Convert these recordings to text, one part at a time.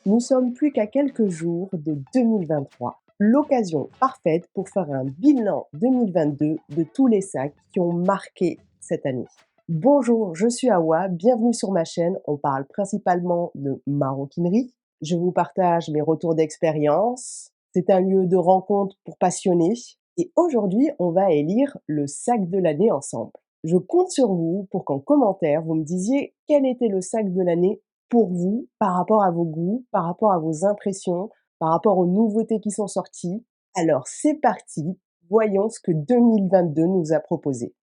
Nous sommes plus qu'à quelques jours de 2023. L'occasion parfaite pour faire un bilan 2022 de tous les sacs qui ont marqué cette année. Bonjour, je suis Awa, bienvenue sur ma chaîne. On parle principalement de maroquinerie. Je vous partage mes retours d'expérience. C'est un lieu de rencontre pour passionnés. Et aujourd'hui, on va élire le sac de l'année ensemble. Je compte sur vous pour qu'en commentaire, vous me disiez quel était le sac de l'année pour vous, par rapport à vos goûts, par rapport à vos impressions, par rapport aux nouveautés qui sont sorties. Alors c'est parti, voyons ce que 2022 nous a proposé.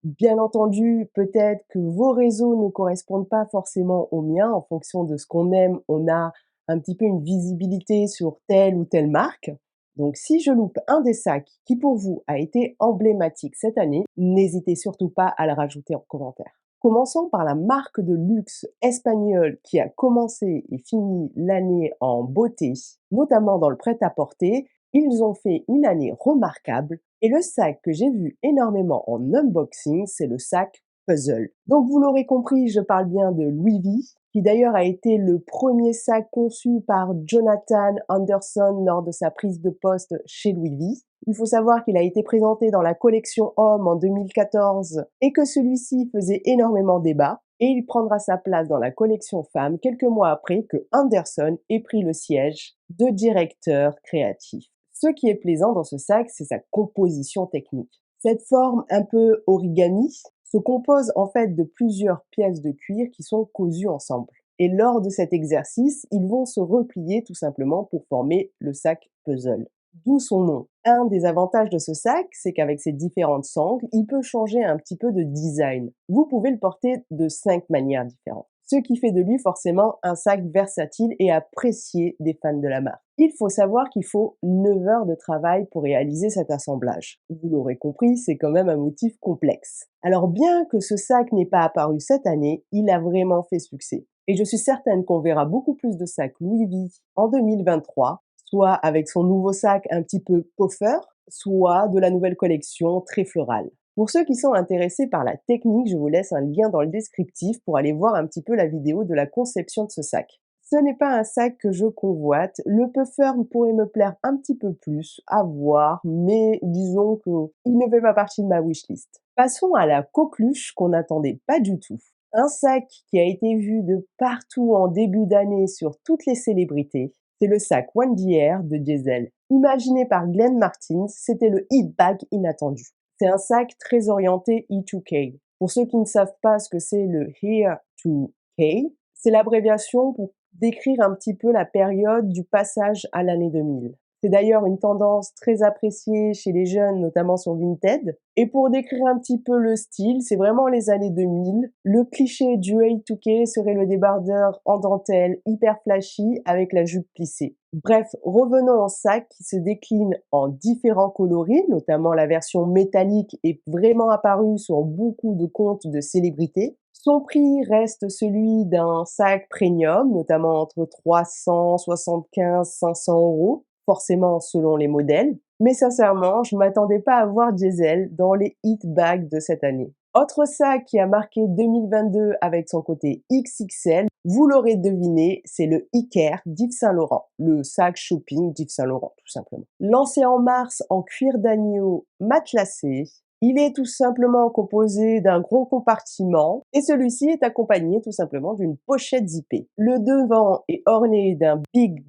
Bien entendu, peut-être que vos réseaux ne correspondent pas forcément aux miens. En fonction de ce qu'on aime, on a un petit peu une visibilité sur telle ou telle marque. Donc si je loupe un des sacs qui pour vous a été emblématique cette année, n'hésitez surtout pas à le rajouter en commentaire. Commençons par la marque de luxe espagnole qui a commencé et fini l'année en beauté, notamment dans le prêt-à-porter. Ils ont fait une année remarquable et le sac que j'ai vu énormément en unboxing, c'est le sac Puzzle. Donc vous l'aurez compris, je parle bien de Louis V, qui d'ailleurs a été le premier sac conçu par Jonathan Anderson lors de sa prise de poste chez Louis V. Il faut savoir qu'il a été présenté dans la collection Homme en 2014 et que celui-ci faisait énormément débat. Et il prendra sa place dans la collection Femmes quelques mois après que Anderson ait pris le siège de directeur créatif. Ce qui est plaisant dans ce sac, c'est sa composition technique. Cette forme un peu origami se compose en fait de plusieurs pièces de cuir qui sont cousues ensemble. Et lors de cet exercice, ils vont se replier tout simplement pour former le sac puzzle. D'où son nom. Un des avantages de ce sac, c'est qu'avec ses différentes sangles, il peut changer un petit peu de design. Vous pouvez le porter de 5 manières différentes. Ce qui fait de lui forcément un sac versatile et apprécié des fans de la marque. Il faut savoir qu'il faut 9 heures de travail pour réaliser cet assemblage. Vous l'aurez compris, c'est quand même un motif complexe. Alors bien que ce sac n'ait pas apparu cette année, il a vraiment fait succès. Et je suis certaine qu'on verra beaucoup plus de sacs Louis V en 2023, soit avec son nouveau sac un petit peu puffer, soit de la nouvelle collection très florale. Pour ceux qui sont intéressés par la technique, je vous laisse un lien dans le descriptif pour aller voir un petit peu la vidéo de la conception de ce sac. Ce n'est pas un sac que je convoite, le puffer pourrait me plaire un petit peu plus, à voir, mais disons qu'il ne fait pas partie de ma wishlist. Passons à la coqueluche qu'on n'attendait pas du tout. Un sac qui a été vu de partout en début d'année sur toutes les célébrités, c'est le sac Wendy Air de Diesel. Imaginé par Glenn Martins, c'était le hit bag inattendu. C'est un sac très orienté E2K. Pour ceux qui ne savent pas ce que c'est le Here to K, c'est l'abréviation pour décrire un petit peu la période du passage à l'année 2000. C'est d'ailleurs une tendance très appréciée chez les jeunes, notamment sur Vinted. Et pour décrire un petit peu le style, c'est vraiment les années 2000. Le cliché du A2K serait le débardeur en dentelle hyper flashy avec la jupe plissée. Bref, revenons au sac qui se décline en différents coloris, notamment la version métallique est vraiment apparue sur beaucoup de comptes de célébrités. Son prix reste celui d'un sac premium, notamment entre 375 500 €, forcément selon les modèles. Mais sincèrement, je m'attendais pas à voir Diesel dans les hit bags de cette année. Autre sac qui a marqué 2022 avec son côté XXL, vous l'aurez deviné, c'est le Iker d'Yves Saint Laurent, le sac shopping d'Yves Saint Laurent tout simplement. Lancé en mars en cuir d'agneau matelassé, il est tout simplement composé d'un gros compartiment et celui-ci est accompagné tout simplement d'une pochette zippée. Le devant est orné d'un big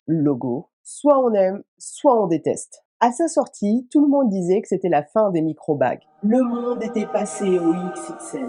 logo. Soit on aime, soit on déteste. À sa sortie, tout le monde disait que c'était la fin des micro-bags. Le monde était passé au XXL,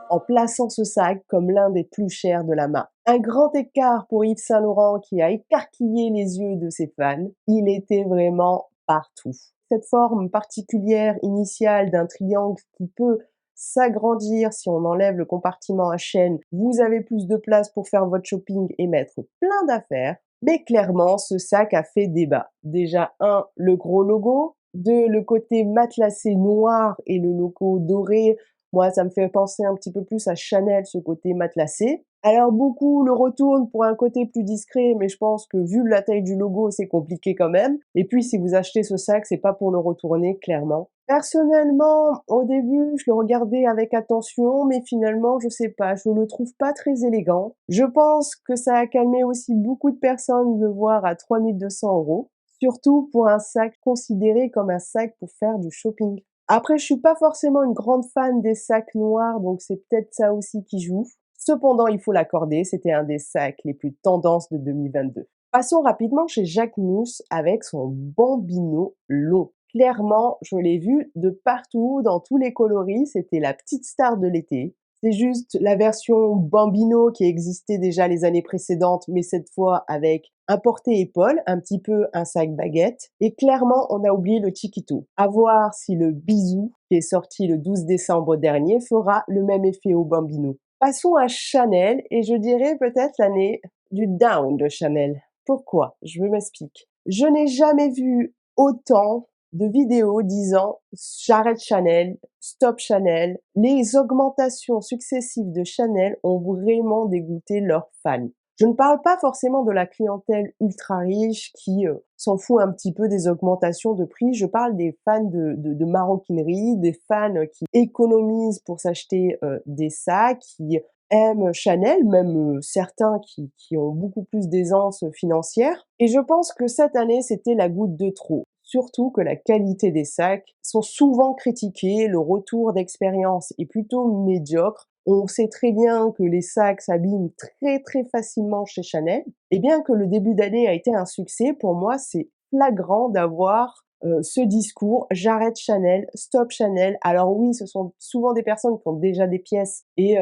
en plaçant ce sac comme l'un des plus chers de la marque. Un grand écart pour Yves Saint Laurent qui a écarquillé les yeux de ses fans. Il était vraiment partout. Cette forme particulière initiale d'un triangle qui peut s'agrandir si on enlève le compartiment à chaîne, vous avez plus de place pour faire votre shopping et mettre plein d'affaires. Mais clairement, ce sac a fait débat. Déjà, le gros logo. 2, le côté matelassé noir et le logo doré. Moi, ça me fait penser un petit peu plus à Chanel, ce côté matelassé. Alors beaucoup le retournent pour un côté plus discret, mais je pense que vu la taille du logo, c'est compliqué quand même. Et puis si vous achetez ce sac, c'est pas pour le retourner, clairement. Personnellement, au début, je le regardais avec attention, mais finalement, je sais pas, je le trouve pas très élégant. Je pense que ça a calmé aussi beaucoup de personnes de voir à 3 200 €, surtout pour un sac considéré comme un sac pour faire du shopping. Après, je suis pas forcément une grande fan des sacs noirs, donc c'est peut-être ça aussi qui joue. Cependant, il faut l'accorder, c'était un des sacs les plus tendances de 2022. Passons rapidement chez Jacquemus avec son bambino long. Clairement, je l'ai vu de partout, dans tous les coloris, c'était la petite star de l'été. C'est juste la version bambino qui existait déjà les années précédentes, mais cette fois avec un porté-épaule, un petit peu un sac baguette. Et clairement, on a oublié le chiquito. À voir si le bisou, qui est sorti le 12 décembre dernier, fera le même effet au bambino. Passons à Chanel, et je dirais peut-être l'année du down de Chanel. Pourquoi? Je m'explique. Je n'ai jamais vu autant de vidéos disant j'arrête Chanel, stop Chanel. Les augmentations successives de Chanel ont vraiment dégoûté leurs fans. Je ne parle pas forcément de la clientèle ultra riche qui s'en fout un petit peu des augmentations de prix. Je parle des fans de maroquinerie, des fans qui économisent pour s'acheter des sacs, qui aiment Chanel, même certains qui ont beaucoup plus d'aisance financière. Et je pense que cette année, c'était la goutte de trop. Surtout que la qualité des sacs sont souvent critiqués, le retour d'expérience est plutôt médiocre. On sait très bien que les sacs s'abîment très très facilement chez Chanel. Et bien que le début d'année a été un succès, pour moi, c'est flagrant d'avoir ce discours j'arrête Chanel, stop Chanel. Alors oui, ce sont souvent des personnes qui ont déjà des pièces et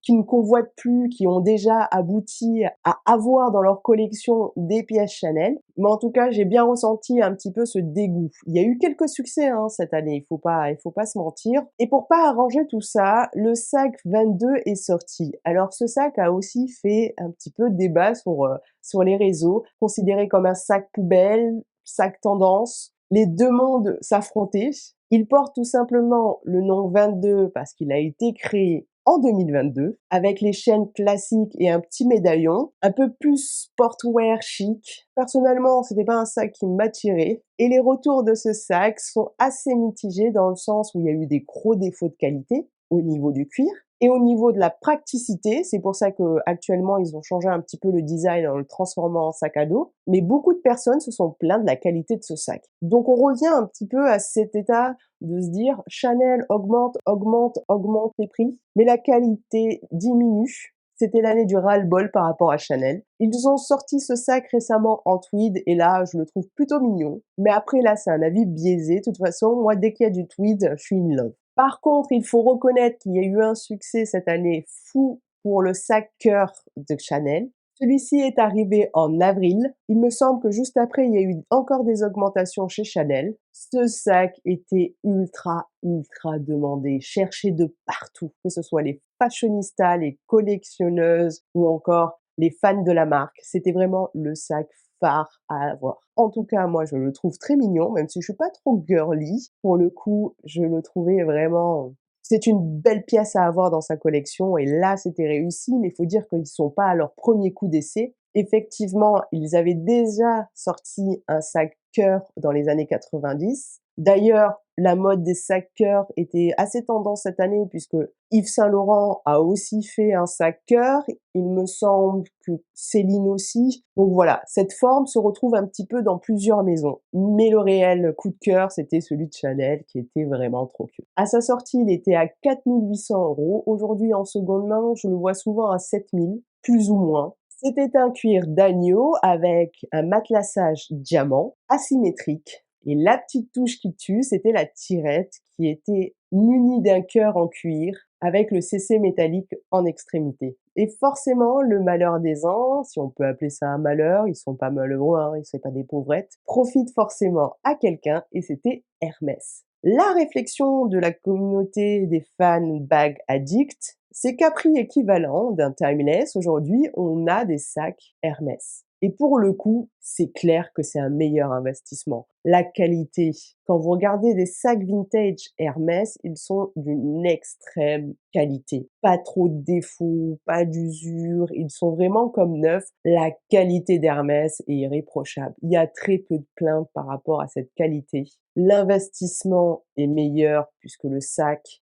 qui ne convoitent plus, qui ont déjà abouti à avoir dans leur collection des pièces Chanel. Mais en tout cas, j'ai bien ressenti un petit peu ce dégoût. Il y a eu quelques succès cette année, il faut pas se mentir. Et pour pas arranger tout ça, le sac 22 est sorti. Alors ce sac a aussi fait un petit peu débat sur les réseaux, considéré comme un sac poubelle, sac tendance. Les deux mondes s'affrontaient. Il porte tout simplement le nom 22 parce qu'il a été créé en 2022, avec les chaînes classiques et un petit médaillon, un peu plus sportwear chic. Personnellement, c'était pas un sac qui m'attirait. Et les retours de ce sac sont assez mitigés dans le sens où il y a eu des gros défauts de qualité au niveau du cuir et au niveau de la praticité. C'est pour ça qu'actuellement, ils ont changé un petit peu le design en le transformant en sac à dos. Mais beaucoup de personnes se sont plaintes de la qualité de ce sac. Donc on revient un petit peu à cet état de se dire Chanel augmente, augmente, augmente les prix, mais la qualité diminue. C'était l'année du ras-le-bol par rapport à Chanel. Ils ont sorti ce sac récemment en tweed et là, je le trouve plutôt mignon. Mais après, là, c'est un avis biaisé. De toute façon, moi, dès qu'il y a du tweed, je suis in love. Par contre, il faut reconnaître qu'il y a eu un succès cette année fou pour le sac cœur de Chanel. Celui-ci est arrivé en avril. Il me semble que juste après, il y a eu encore des augmentations chez Chanel. Ce sac était ultra, ultra demandé, cherché de partout, que ce soit les fashionistas, les collectionneuses ou encore les fans de la marque. C'était vraiment le sac phare à avoir. En tout cas, moi, je le trouve très mignon, même si je suis pas trop girly. Pour le coup, je le trouvais vraiment c'est une belle pièce à avoir dans sa collection et là, c'était réussi, mais il faut dire qu'ils sont pas à leur premier coup d'essai. Effectivement, ils avaient déjà sorti un sac cœur dans les années 90. D'ailleurs, la mode des sacs cœur était assez tendance cette année puisque Yves Saint Laurent a aussi fait un sac cœur. Il me semble que Céline aussi. Donc voilà, cette forme se retrouve un petit peu dans plusieurs maisons. Mais le réel coup de cœur, c'était celui de Chanel qui était vraiment trop cute. À sa sortie, il était à 4 800 €. Aujourd'hui, en seconde main, je le vois souvent à 7 000, plus ou moins. C'était un cuir d'agneau avec un matelassage diamant, asymétrique. Et la petite touche qui tue, c'était la tirette qui était munie d'un cœur en cuir avec le CC métallique en extrémité. Et forcément, le malheur des uns, si on peut appeler ça un malheur, ils sont pas malheureux, ils sont pas des pauvrettes, profite forcément à quelqu'un et c'était Hermès. La réflexion de la communauté des fans bag addicts, c'est qu'à prix équivalent d'un timeless, aujourd'hui, on a des sacs Hermès. Et pour le coup, c'est clair que c'est un meilleur investissement. La qualité, quand vous regardez des sacs vintage Hermès, ils sont d'une extrême qualité. Pas trop de défauts, pas d'usure, ils sont vraiment comme neufs. La qualité d'Hermès est irréprochable. Il y a très peu de plaintes par rapport à cette qualité. L'investissement est meilleur puisque le sac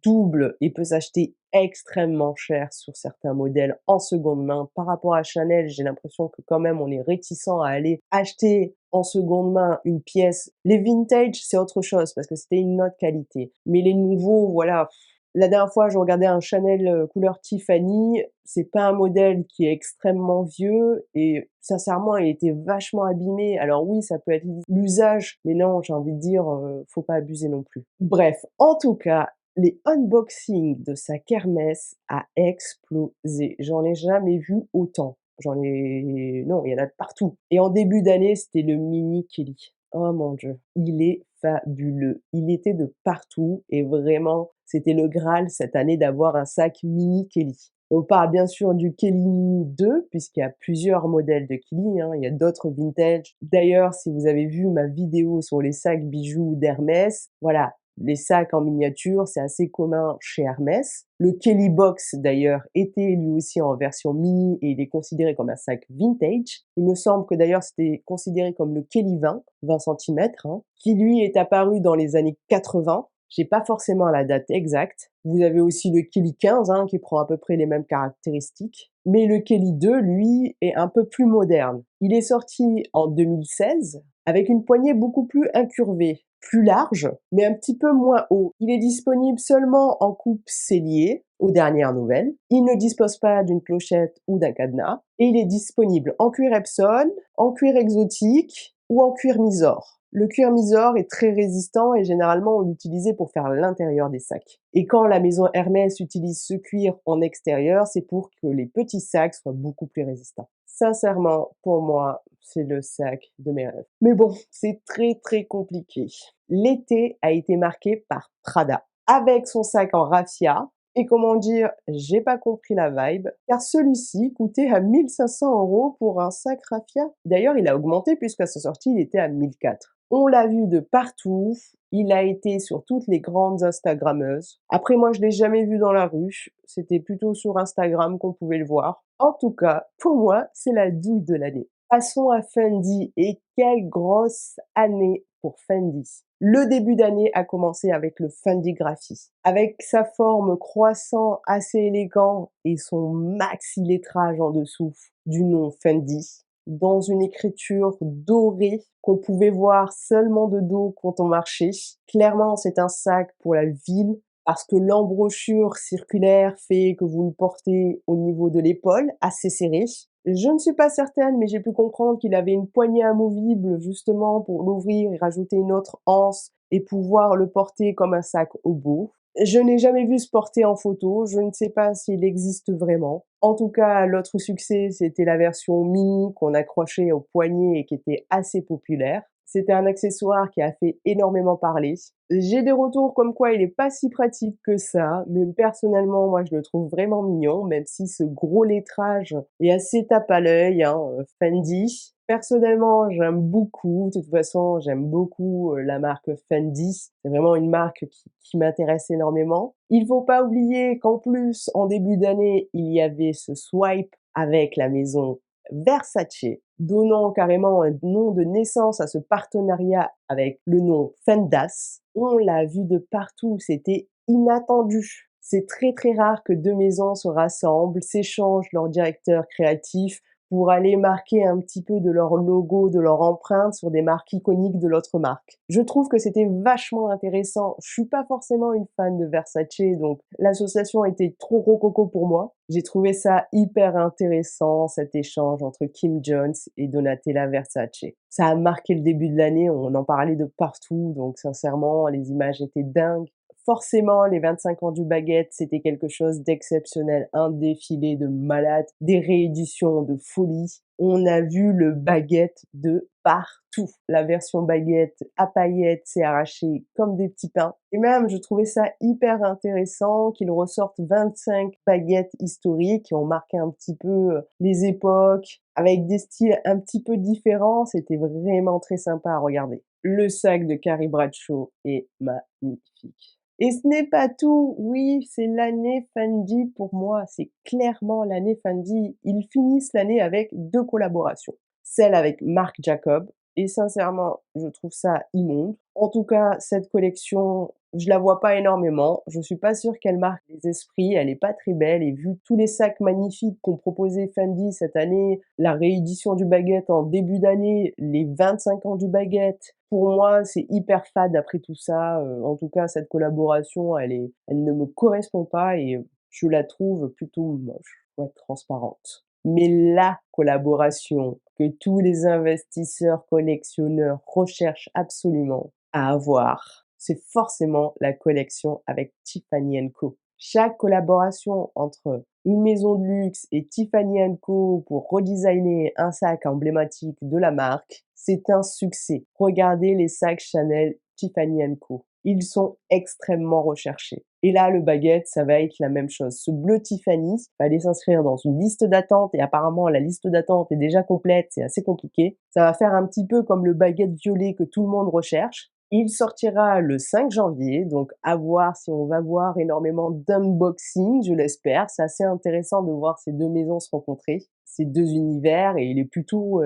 double et peut s'acheter extrêmement cher sur certains modèles en seconde main. Par rapport à Chanel, j'ai l'impression que quand même on est réticent à aller acheter en seconde main une pièce. Les vintage, c'est autre chose parce que c'était une autre qualité. Mais les nouveaux, voilà. La dernière fois, je regardais un Chanel couleur Tiffany. C'est pas un modèle qui est extrêmement vieux et sincèrement, il était vachement abîmé. Alors oui, ça peut être l'usage, mais non, j'ai envie de dire, faut pas abuser non plus. Bref, en tout cas, les unboxings de sacs Hermès a explosé. J'en ai jamais vu autant. Non, il y en a de partout. Et en début d'année, c'était le mini Kelly. Oh mon Dieu, il est fabuleux. Il était de partout et vraiment, c'était le Graal cette année d'avoir un sac mini Kelly. On parle bien sûr du Kelly Mini 2 puisqu'il y a plusieurs modèles de Kelly, hein. Il y a d'autres vintage. D'ailleurs, si vous avez vu ma vidéo sur les sacs bijoux d'Hermès, voilà, les sacs en miniature, c'est assez commun chez Hermès. Le Kelly Box, d'ailleurs, était lui aussi en version mini et il est considéré comme un sac vintage. Il me semble que d'ailleurs c'était considéré comme le Kelly 20 centimètres, hein, qui lui est apparu dans les années 80. J'ai pas forcément la date exacte. Vous avez aussi le Kelly 15, hein, qui prend à peu près les mêmes caractéristiques. Mais le Kelly 2, lui, est un peu plus moderne. Il est sorti en 2016 avec une poignée beaucoup plus incurvée, plus large, mais un petit peu moins haut. Il est disponible seulement en coupe sellier, aux dernières nouvelles. Il ne dispose pas d'une clochette ou d'un cadenas. Et il est disponible en cuir Epson, en cuir exotique ou en cuir Mysore. Le cuir Mysore est très résistant et généralement on l'utilisait pour faire l'intérieur des sacs. Et quand la maison Hermès utilise ce cuir en extérieur, c'est pour que les petits sacs soient beaucoup plus résistants. Sincèrement, pour moi, c'est le sac de mes rêves. Mais bon, c'est très très compliqué. L'été a été marqué par Prada, avec son sac en raffia. Et comment dire, j'ai pas compris la vibe, car celui-ci coûtait à 1 500 € pour un sac raffia. D'ailleurs, il a augmenté puisqu'à sa sortie, il était à 1 400. On l'a vu de partout, il a été sur toutes les grandes Instagrammeuses. Après, moi, je l'ai jamais vu dans la rue, c'était plutôt sur Instagram qu'on pouvait le voir. En tout cas, pour moi, c'est la douille de l'année. Passons à Fendi, et quelle grosse année pour Fendi. Le début d'année a commencé avec le Fendi Graphie. Avec sa forme croissant assez élégant et son maxi lettrage en dessous du nom Fendi, dans une écriture dorée qu'on pouvait voir seulement de dos quand on marchait. Clairement, c'est un sac pour la ville parce que l'embrochure circulaire fait que vous le portez au niveau de l'épaule, assez serré. Je ne suis pas certaine, mais j'ai pu comprendre qu'il avait une poignée amovible justement pour l'ouvrir et rajouter une autre anse et pouvoir le porter comme un sac hobo. Je n'ai jamais vu se porter en photo, je ne sais pas s'il existe vraiment. En tout cas, l'autre succès, c'était la version mini qu'on accrochait au poignet et qui était assez populaire. C'était un accessoire qui a fait énormément parler. J'ai des retours comme quoi il est pas si pratique que ça, mais personnellement, moi, je le trouve vraiment mignon, même si ce gros lettrage est assez tape à l'œil, hein, Fendi. Personnellement, j'aime beaucoup. De toute façon, j'aime beaucoup la marque Fendi. C'est vraiment une marque qui m'intéresse énormément. Il faut pas oublier qu'en plus, en début d'année, il y avait ce swipe avec la maison Versace, donnant carrément un nom de naissance à ce partenariat avec le nom Fendas. On l'a vu de partout, c'était inattendu. C'est très très rare que deux maisons se rassemblent, s'échangent leurs directeurs créatifs pour aller marquer un petit peu de leur logo, de leur empreinte sur des marques iconiques de l'autre marque. Je trouve que c'était vachement intéressant. Je suis pas forcément une fan de Versace, donc l'association était trop rococo pour moi. J'ai trouvé ça hyper intéressant, cet échange entre Kim Jones et Donatella Versace. Ça a marqué le début de l'année, on en parlait de partout, donc sincèrement, les images étaient dingues. Forcément, les 25 ans du baguette, c'était quelque chose d'exceptionnel, un défilé de malades, des rééditions de folie. On a vu le baguette de partout. La version baguette à paillettes, c'est arraché comme des petits pains. Et même, je trouvais ça hyper intéressant qu'ils ressortent 25 baguettes historiques qui ont marqué un petit peu les époques, avec des styles un petit peu différents. C'était vraiment très sympa à regarder. Le sac de Carrie Bradshaw est magnifique. Et ce n'est pas tout, oui, c'est l'année Fendi pour moi, c'est clairement l'année Fendi. Ils finissent l'année avec 2 collaborations. Celle avec Marc Jacob et sincèrement, je trouve ça immonde. En tout cas, cette collection, je la vois pas énormément. Je suis pas sûre qu'elle marque les esprits, elle est pas très belle et vu tous les sacs magnifiques qu'ont proposé Fendi cette année, la réédition du baguette en début d'année, les 25 ans du baguette, pour moi, c'est hyper fade après tout ça. En tout cas, cette collaboration, elle ne me correspond pas et je la trouve plutôt moche, pour être transparente. Mais la collaboration que tous les investisseurs collectionneurs recherchent absolument à avoir, c'est forcément la collection avec Tiffany & Co. Chaque collaboration entre une maison de luxe et Tiffany & Co pour redesigner un sac emblématique de la marque, c'est un succès. Regardez les sacs Chanel Tiffany & Co. Ils sont extrêmement recherchés. Et là, le baguette, ça va être la même chose. Ce bleu Tiffany va aller s'inscrire dans une liste d'attente et apparemment la liste d'attente est déjà complète, c'est assez compliqué. Ça va faire un petit peu comme le baguette violet que tout le monde recherche. Il sortira le 5 janvier, donc à voir si on va voir énormément d'unboxing, je l'espère. C'est assez intéressant de voir ces 2 maisons se rencontrer, ces 2 univers et il est plutôt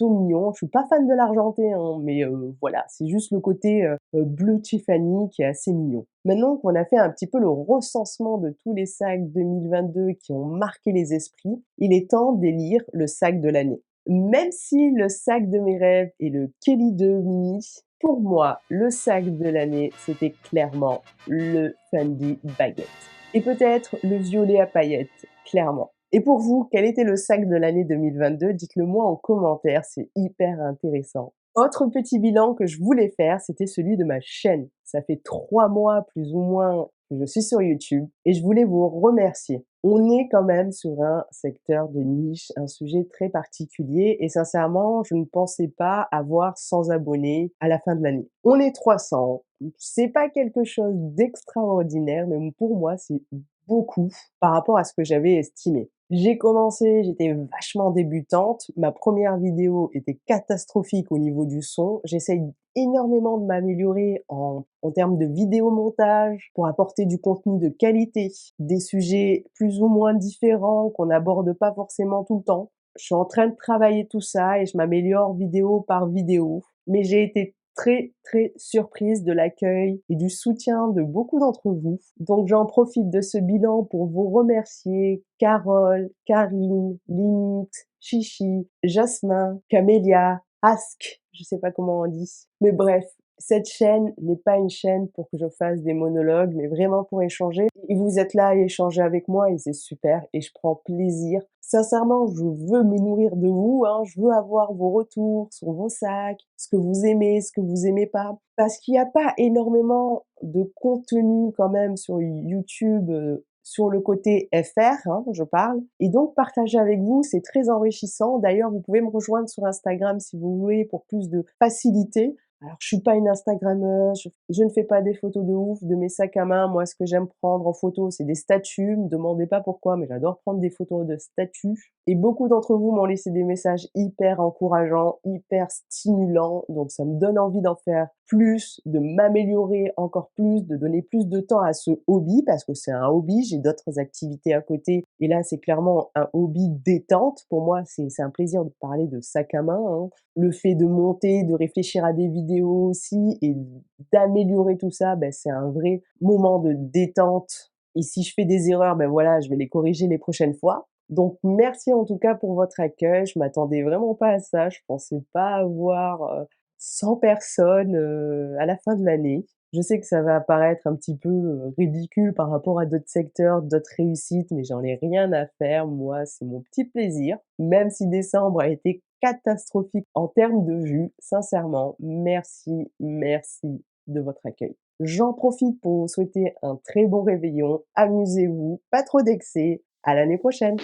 mignon. Je suis pas fan de l'argenté, hein, mais voilà, c'est juste le côté, bleu Tiffany qui est assez mignon. Maintenant qu'on a fait un petit peu le recensement de tous les sacs 2022 qui ont marqué les esprits, il est temps d'élire le sac de l'année. Même si le sac de mes rêves est le Kelly 2 Mini, pour moi, le sac de l'année, c'était clairement le Fendi Baguette. Et peut-être le violet à paillettes, clairement. Et pour vous, quel était le sac de l'année 2022? Dites-le moi en commentaire, c'est hyper intéressant. Autre petit bilan que je voulais faire, c'était celui de ma chaîne. Ça fait 3 mois plus ou moins que je suis sur YouTube et je voulais vous remercier. On est quand même sur un secteur de niche, un sujet très particulier et sincèrement, je ne pensais pas avoir 100 abonnés à la fin de l'année. On est 300, c'est pas quelque chose d'extraordinaire, mais pour moi, c'est beaucoup par rapport à ce que j'avais estimé. J'ai commencé, j'étais vachement débutante. Ma première vidéo était catastrophique au niveau du son. J'essaye énormément de m'améliorer en termes de vidéomontage pour apporter du contenu de qualité, des sujets plus ou moins différents qu'on n'aborde pas forcément tout le temps. Je suis en train de travailler tout ça et je m'améliore vidéo par vidéo. Mais j'ai été très, très surprise de l'accueil et du soutien de beaucoup d'entre vous. Donc j'en profite de ce bilan pour vous remercier Carole, Karine, Linux, Chichi, Jasmin, Camélia, Ask, je sais pas comment on dit. Mais bref, cette chaîne n'est pas une chaîne pour que je fasse des monologues, mais vraiment pour échanger. Et vous êtes là à échanger avec moi et c'est super et je prends plaisir. Sincèrement, je veux me nourrir de vous, hein. Je veux avoir vos retours sur vos sacs, ce que vous aimez, ce que vous aimez pas. Parce qu'il n'y a pas énormément de contenu quand même sur YouTube, sur le côté FR, hein, je parle. Et donc partager avec vous, c'est très enrichissant. D'ailleurs, vous pouvez me rejoindre sur Instagram si vous voulez pour plus de facilité. Alors, je suis pas une instagrammeuse, je ne fais pas des photos de ouf de mes sacs à main. Moi, ce que j'aime prendre en photo, c'est des statues. Me demandez pas pourquoi, mais j'adore prendre des photos de statues. Et beaucoup d'entre vous m'ont laissé des messages hyper encourageants, hyper stimulants. Donc, ça me donne envie d'en faire plus, de m'améliorer encore plus, de donner plus de temps à ce hobby parce que c'est un hobby. J'ai d'autres activités à côté. Et là, c'est clairement un hobby détente. Pour moi, c'est un plaisir de parler de sac à main, hein. Le fait de monter, de réfléchir à des vidéos aussi et d'améliorer tout ça, ben, c'est un vrai moment de détente. Et si je fais des erreurs, ben voilà, je vais les corriger les prochaines fois. Donc merci en tout cas pour votre accueil. Je m'attendais vraiment pas à ça. Je pensais pas avoir 100 personnes à la fin de l'année. Je sais que ça va apparaître un petit peu ridicule par rapport à d'autres secteurs, d'autres réussites, mais j'en ai rien à faire. Moi, c'est mon petit plaisir. Même si décembre a été catastrophique en termes de vues, sincèrement, merci, merci de votre accueil. J'en profite pour vous souhaiter un très bon réveillon. Amusez-vous, pas trop d'excès. À l'année prochaine!